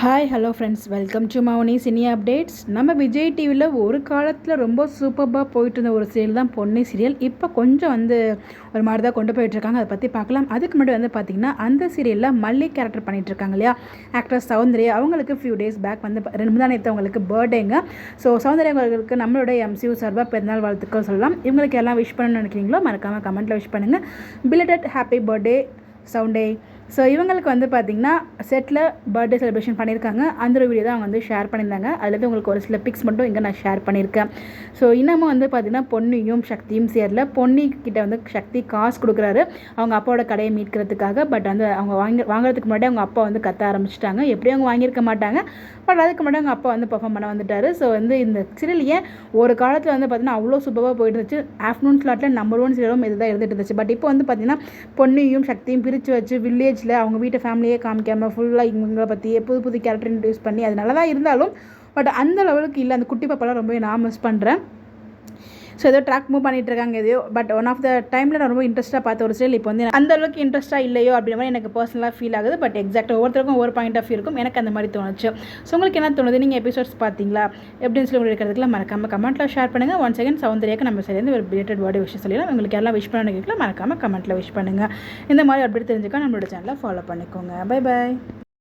Hi hello friends, welcome to Mouni cine updates. நம்ம விஜய் டிவியில் ஒரு காலத்தில் ரொம்ப சூப்பராக போயிட்டு இருந்த ஒரு சீரியல் தான் பொன்னி சீரியல். இப்போ கொஞ்சம் ஒரு மாதிரி தான் கொண்டு போயிட்டுருக்காங்க. அதை பற்றி பார்க்கலாம். அதுக்கு முன்னாடி பார்த்திங்கன்னா அந்த சீரியலில் மல்லி கேரக்டர் பண்ணிகிட்ருக்காங்க இல்லையா, ஆக்ட்ரஸ் சௌந்தர்யா. அவங்களுக்கு ஃபியூ டேஸ் பேக் 2 முந்தானேத்து அவங்களுக்கு பர்த்டேங்க. ஸோ சௌந்தர்யா அவர்களுக்கு நம்மளுடைய MCU சார்பாக பிறந்தநாள் வாழ்த்துக்கள் சொல்லலாம். இவங்களுக்கு எல்லாம் விஷ் பண்ணணும்னு நினைக்கிறீங்களோ மறக்காமல் கமெண்ட்டில் விஷ் பண்ணுங்கள். பிலேட்டட் ஹாப்பி பர்த்டே சவுண்டே. ஸோ இவங்களுக்கு பார்த்திங்கன்னா செட்டில் பர்த்டே செலிப்ரேஷன் பண்ணியிருக்காங்க. அந்த ஒரு வீடியோ தான் அவங்க ஷேர் பண்ணியிருந்தாங்க. அதுலேருந்து உங்களுக்கு ஒரு சில பிக்ஸ் மட்டும் இங்கே நான் ஷேர் பண்ணியிருக்கேன். ஸோ இன்னமும் பார்த்திங்கன்னா பொன்னியும் சக்தியும் சேரல. பொன்னிக்கிட்ட சக்தி காசு கொடுக்குறாரு அவங்க அப்பாவோட கடையை மீட்கிறதுக்காக. பட் அவங்க வாங்குறதுக்கு முன்னாடி அவங்க அப்பா கத்த ஆரம்பிச்சிட்டாங்க. எப்படியும் அவங்க வாங்கியிருக்க மாட்டாங்க. பட் அதுக்கு முன்னாடி அவங்க அப்பா பெர்ஃபார்ம் பண்ண வந்துட்டார். ஸோ இந்த சீரியல் ஏன் ஒரு காலத்தில் பார்த்திங்கன்னா அவ்வளோ சூப்பராக போயிட்டு இருந்துச்சு. ஆஃப்டர்நூன் ஸ்லாட்டில் நம்பர் 1 சீரியலும் இது தான் இருந்துட்டு இருந்துச்சு. பட் இப்போ பார்த்திங்கன்னா பொன்னியும் சக்தியும் பிரித்து வச்சு வில்லேஜில் அவங்க வீட்டை ஃபேமிலியே காமிக்காமல் ஃபுல்லாக இவங்களை பற்றி புது கேரக்டர் இன்ட்ரடியூஸ் பண்ணி அது நல்லா தான் இருந்தாலும் பட் அந்த லெவலுக்கு இல்லை. அந்த குட்டி பாப்பாலாம் ரொம்பவே நான் மிஸ் பண்ணுறேன். ஸோ ஏதோ ட்ராக் மூவ் பண்ணிகிட்டு இருக்காங்க எதையோ. பட் ஒன் ஆஃப் த டைமில் நான் ரொம்ப இன்ட்ரெஸ்ட்டாக பார்த்த ஒரு சீரியல் இப்போ அந்த அளவுக்கு இன்ட்ரெஸ்ட்டாக இல்லையோ அப்படின்ற மாதிரி எனக்கு பர்சனலாக ஃபீல் ஆகுது. பட் எக்ஸாக்டாக ஒவ்வொருத்தருக்கும் ஒவ்வொரு பாயிண்ட் ஆஃப் வியூ இருக்கும். எனக்கு அந்த மாதிரி தோணுச்சு. ஸோ உங்களுக்கு என்ன தோணுது? நீங்கள் எபிசோட்ஸ் பார்த்தீங்களா எப்படின்னு சொல்லி உங்களுக்கு இருக்கிறதுக்குலாம் மறக்காமல் கமெண்ட்டில் ஷேர் பண்ணுங்கள். ஒன்ஸ் அகேன் சௌந்தர்யாக்கு நம்ம சரியாக ஒரு பிலேட்டட் பர்த்டே விஷயம் சொல்லிடலாம். உங்களுக்கு எல்லாம் விஷ் பண்ண மறக்காமல் கமெண்ட்டில் விஷ் பண்ணுங்கள். இந்த மாதிரி அப்படி தெரிஞ்சுக்கா நம்மளோட சேனலை ஃபாலோ பண்ணிக்கோங்க. Bye bye.